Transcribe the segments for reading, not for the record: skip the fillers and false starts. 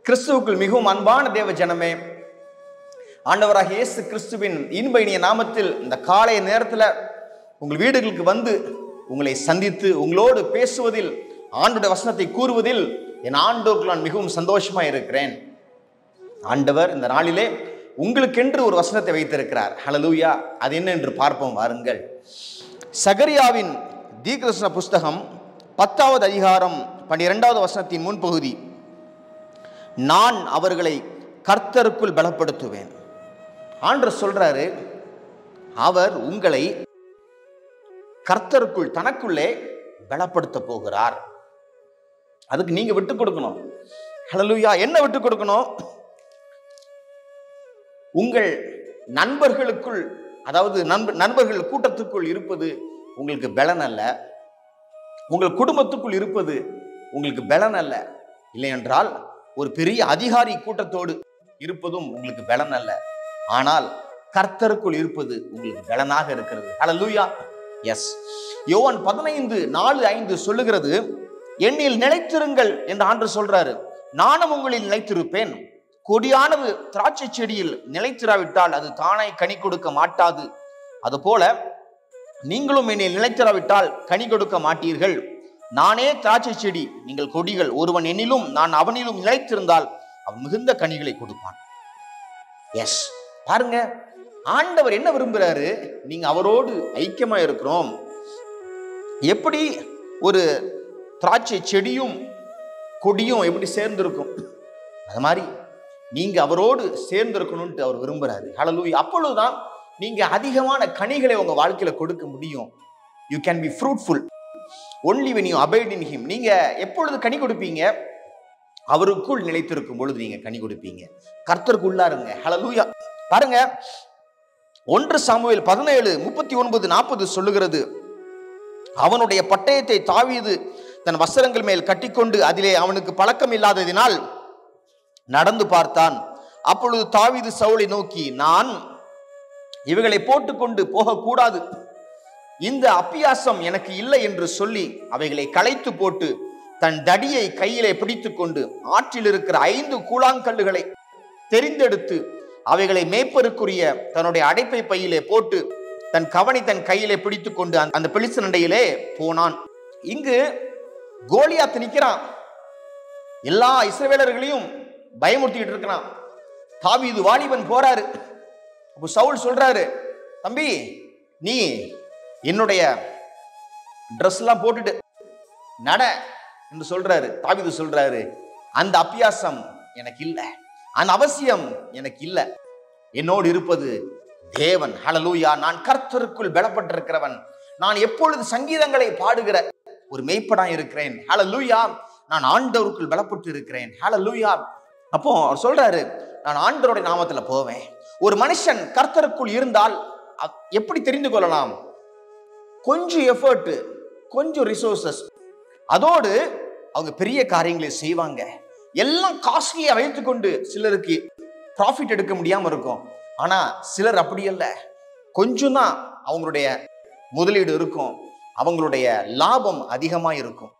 கிறிஸ்துவுக்குள் மிகவும் அன்பான தேவ ஜனமே, ஆண்டவராக இயேசு கிறிஸ்துவின் இன்ப இனிய நாமத்தில் இந்த காலை நேரத்தில் உங்கள் வீடுகளுக்கு வந்து உங்களை சந்தித்து உங்களோடு பேசுவதில், ஆண்டவருடைய வசனத்தை கூறுவதில் என் ஆண்டவருக்கு நான் மிகவும் சந்தோஷமாக இருக்கிறேன். ஆண்டவர் இந்த நாளிலே உங்களுக்கென்று ஒரு வசனத்தை வைத்திருக்கிறார். ஹல்லேலூயா! அது என்ன என்று பார்ப்போம் வாருங்கள். சகரியாவின் தீர்க்கதரிசன புஸ்தகம் 10வது அதிகாரம் 12வது வசனத்தின் முன்பகுதி. நான் அவர்களை கர்த்தருக்குள் பலப்படுத்துவேன். ஆண்டவர் சொல்றாரு, அவர் உங்களை கர்த்தருக்குள் தனக்குள்ளே பலப்படுத்த போகிறார். அதுக்கு நீங்க விட்டு கொடுக்கணும். ஹல்லேலூயா! என்ன விட்டு கொடுக்கணும்? உங்கள் நண்பர்களுக்குள், அதாவது நண்பர்கள் கூட்டத்துக்குள் இருப்பது உங்களுக்கு பலன் அல்ல. உங்கள் குடும்பத்துக்குள் இருப்பது உங்களுக்கு பலன் அல்ல. இல்லை என்றால் ஒரு பெரிய அதிகாரி கூட்டத்தோடு இருப்பதும் உங்களுக்கு பலன் அல்ல. ஆனால் கர்த்தருக்குள் இருப்பது உங்களுக்கு பலனாக இருக்கிறது. ஹல்லேலூயா! எஸ். யோவான் 15:4-5 சொல்லுகிறது, என்னில் நிலைத்திருங்கள் என்று ஆண்டவர் சொல்றாரு. நானும் உங்களில் நிலைத்திருப்பேன். கொடியானது திராட்சை செடியில் நிலைத்திராவிட்டால் அது தானாய் கனி கொடுக்க மாட்டாது. அதுபோல நீங்களும் என்னில் நிலைத்திராவிட்டால் கனி கொடுக்க மாட்டீர்கள். நானே திராட்சை செடி, நீங்கள் கொடிகள். ஒருவன் என்னிலும் நான் அவனிலும் நிலைத்திருந்தால் அவன் மிகுந்த கனிகளை கொடுப்பான். எஸ், பாருங்க, ஆண்டவர் என்ன விரும்புகிறாரு? நீங்க அவரோடு ஐக்கியமா இருக்கிறோம். எப்படி ஒரு திராட்சை செடியும் கொடியும் எப்படி சேர்ந்திருக்கும், அது மாதிரி நீங்க அவரோடு சேர்ந்திருக்கணும்னு அவர் விரும்புறாரு. ஹல்லேலூயா! அப்பொழுதுதான் நீங்க அதிகமான கனிகளை உங்க வாழ்க்கையில கொடுக்க முடியும். You can be fruitful only when you abide in him. நீங்க எப்பொழுது கனி கொடுப்பீங்க? அவருக்குள் நிலைத்திருக்கும் பொழுது நீங்க கனி கொடுப்பீங்க. கர்த்தருக்குள்ளா இருங்க. ஹல்லேலூயா! பாருங்க, 1 சாமுவேல் 17:39-40 சொல்லுகிறது, அவனுடைய பட்டயத்தை தாவீது தன் வஸ்திரங்கள் மேல் கட்டிக்கொண்டு அதிலே அவனுக்கு பழக்கம் இல்லாததினால் நடந்து பார்த்தான். அப்பொழுது தாவீது சவுலை நோக்கி, நான் இவைகளை போட்டுக்கொண்டு போகக்கூடாது, இந்த அப்பியாசம் எனக்கு இல்லை என்று சொல்லி அவைகளை களைத்து போட்டு தன் தடியை கையிலே பிடித்துக் கொண்டு ஆற்றில் இருக்கிற 5 கூழாங்கல்லுகளை தெரிந்தெடுத்து அவைகளை மேய்ப்பருக்குரிய தன்னுடைய அடைப்பை பையிலே போட்டு தன் கவனி தன் கையிலே பிடித்துக் கொண்டு அந்த பெலிஸ்தர் சண்டையிலே போனான். இங்கு கோலியாத் நிற்கிறான். எல்லா இஸ்ரவேலர்களையும் பயமுறுத்திட்டு இருக்கிறான். தாவீது வாலிபன் போறாரு. அப்போ சவுல் சொல்றாரு, தம்பி, நீ என்னுடைய ட்ரெஸ் எல்லாம் போட்டுட்டு நட என்று சொல்றாரு. தாவீது சொல்றாரு, அந்த அப்பியாசம் எனக்கு இல்லை, அந்த அவசியம் எனக்கு இல்லை. என்னோடு இருப்பது தேவன். ஹல்லேலூயா! நான் கர்த்தருக்குள் பலப்பட்டிருக்கிறவன். நான் எப்பொழுது சங்கீதங்களை பாடுகிற ஒரு மேய்ப்பனா இருக்கிறேன். ஹல்லேலூயா! நான் ஆண்டவருக்குள் பலப்பட்டு இருக்கிறேன். ஹல்லேலூயா! அப்போ அவர் சொல்றாரு, நான் ஆண்டவருடைய நாமத்துல போவேன். ஒரு மனுஷன் கர்த்தருக்குள் இருந்தால் எப்படி தெரிந்து கொள்ளலாம்? கொஞ்சம் எஃபர்ட், கொஞ்சம் ரிசோர்சஸ், அதோடு அவங்க பெரிய காரியங்களை செய்வாங்க. எல்லாம் காஸ்ட்லியா வைத்துக்கொண்டு சிலருக்கு ப்ராஃபிட் எடுக்க முடியாம இருக்கும். ஆனா சிலர் அப்படி அல்ல, கொஞ்சம் தான் அவங்களுடைய முதலீடு இருக்கும், அவங்களுடைய லாபம் அதிகமா இருக்கும்.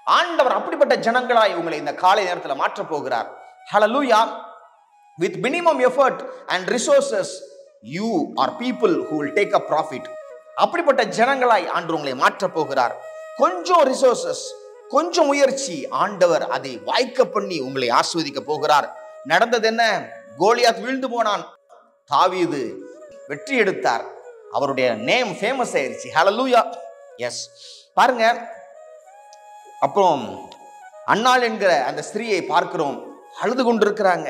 ஆண்டவர் அப்படிப்பட்ட ஜனங்களாய் உங்களை இந்த காலை நேரத்தில் மாற்ற போகிறார். ஹல்லேலூயா! With minimum effort and resources, you are people who will take a profit. அப்படிப்பட்ட ஜனங்களாய் ஆண்டவர் உங்களை மாற்ற போகிறார். கொஞ்சம் ரிசோர்சஸ், கொஞ்சம் முயற்சி, ஆண்டவர் அதை வாய்க்க பண்ணி உங்களை ஆசீர்வதிக்க போகிறார். நடந்தது என்ன? கோலியாத் வீழ்ந்து போனான், தாவீது வெற்றி எடுத்தார். அவருடைய நேம் ஃபேமஸ் ஆயிருச்சு. ஹல்லேலூயா! எஸ். பாருங்க, அப்புறம் அன்னாள் என்கிற அந்த ஸ்திரீயை பார்க்கிறோம், அழுது கொண்டிருக்கிறாங்க.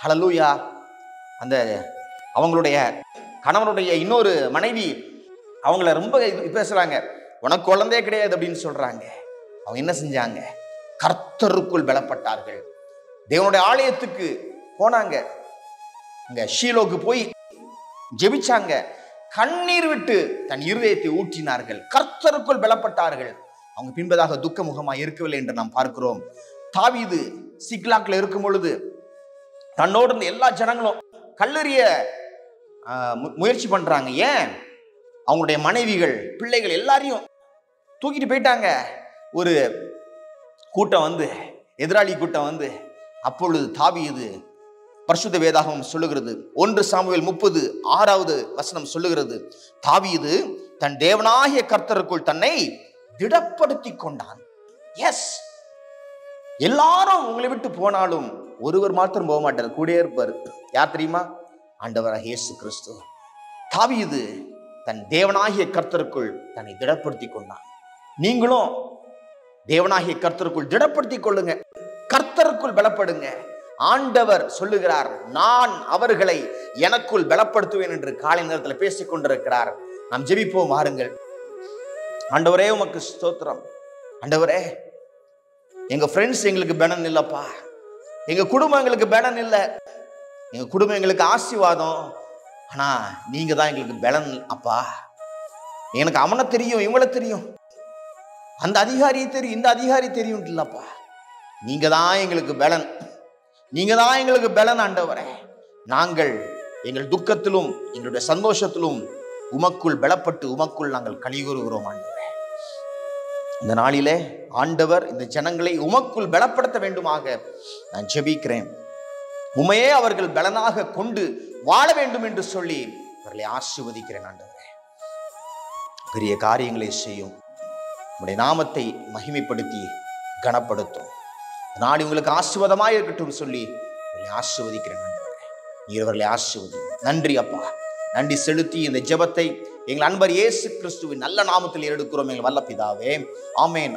ஹல்லேலூயா! அந்த அவங்களுடைய கணவனுடைய இன்னொரு மனைவி அவங்கள ரொம்ப பேசுறாங்க, உனக்கு குழந்தையே கிடையாது அப்படின்னு சொல்றாங்க. அவங்க என்ன செஞ்சாங்க? கர்த்தருக்குள் பலப்பட்டார்கள். தேவனுடைய ஆலயத்துக்கு போனாங்க, இங்க ஷீலோக்கு போய் ஜெபிச்சாங்க, கண்ணீர் விட்டு தன் இருதயத்தை ஊற்றினார்கள், கர்த்தருக்குள் பலப்பட்டார்கள். அவங்க பின்பதாக துக்க முகமா இருக்கவில்லை என்று நாம் பார்க்கிறோம். தாவீது சிக்லாக்ல இருக்கும் பொழுது தன்னோடு இருந்த எல்லா ஜனங்களும் கல்லெறிய முயற்சி பண்றாங்க. ஏன்? அவங்களுடைய மனைவிகள், பிள்ளைகள் எல்லாரையும் தூக்கிட்டு போயிட்டாங்க. ஒரு கூட்டம் வந்து, எதிராளி கூட்டம் வந்து அப்பொழுது தாவீது, பரிசுத்த வேதாகமம் சொல்லுகிறது, 1 சாமுவேல் 30:6 வசனம் சொல்லுகிறது, தாவீது தன் தேவனாகிய கர்த்தருக்குள் தன்னை திடப்படுத்தி கொண்டான். எஸ், எல்லாரும் உங்களை விட்டு போனாலும் ஒருவர் மாத்திரம் போக மாட்டார், கூட இருப்பார். யார் தெரியுமா? ஆண்டவராகிய இயேசு கிறிஸ்து. தாவீது தன் தேவனாகிய கர்த்தருக்குள் தன்னை திடப்படுத்தி கொண்டான். நீங்களும் தேவனாகிய கர்த்தருக்குள் திடப்படுத்திக் கொள்ளுங்க, கர்த்தருக்குள் பலப்படுங்க. ஆண்டவர் சொல்லுகிறார், நான் அவர்களை எனக்குள் பலப்படுத்துவேன் என்று காலை நேரத்தில் பேசிக் கொண்டிருக்கிறார். நாம் ஜெபிப்போம் வாருங்கள். ஆண்டவரே உமக்கு ஸ்தோத்திரம். ஆண்டவரே, எங்க ஃப்ரெண்ட்ஸ் எங்களுக்கு பலன் இல்லப்பா, எங்க குடும்பம் எங்களுக்கு பலன் இல்லை, எங்க குடும்பம் எங்களுக்கு ஆசீர்வாதம், ஆனா நீங்க தான் எங்களுக்கு பலன் அப்பா. எனக்கு அவனை தெரியும், இவங்களை தெரியும், அந்த அதிகாரியை தெரியும், இந்த அதிகாரி தெரியும் இல்லப்பா, நீங்க தான் எங்களுக்கு பலன், நீங்க தான் எங்களுக்கு பலன் ஆண்டவரே. நாங்கள் எங்கள் துக்கத்திலும் எங்களுடைய சந்தோஷத்திலும் உமக்குள் பலப்பட்டு உமக்குள் நாங்கள் கலிகூறுகிறோம் ஆண்டவரே. இந்த நாளிலே ஆண்டவர் இந்த ஜனங்களை உமக்குள் பலப்படுத்த வேண்டுமாக நான் ஜெபிக்கிறேன். உமையே அவர்கள் பலனாக கொண்டு வாழ வேண்டும் என்று சொல்லி அவர்களை ஆசீர்வதிக்கிறேன் ஆண்டவரே. பெரிய காரியங்களை செய்யும், உம்முடைய நாமத்தை மகிமைப்படுத்தி கனப்படுத்தும். நாளை உங்களுக்கு ஆசீர்வாதமாக இருக்கட்டும் சொல்லி அவர்களை ஆசீர்வதிக்கிறேன் ஆண்டவரே. நீர் அவர்களை ஆசீர்வதி. நன்றி அப்பா, நன்றி செலுத்தி இந்த ஜெபத்தை எங்கள் அன்பர் இயேசு கிறிஸ்துவின் நல்ல நாமத்தில் எடுக்கிறோம் எங்கள் வல்ல பிதாவே. ஆமென்.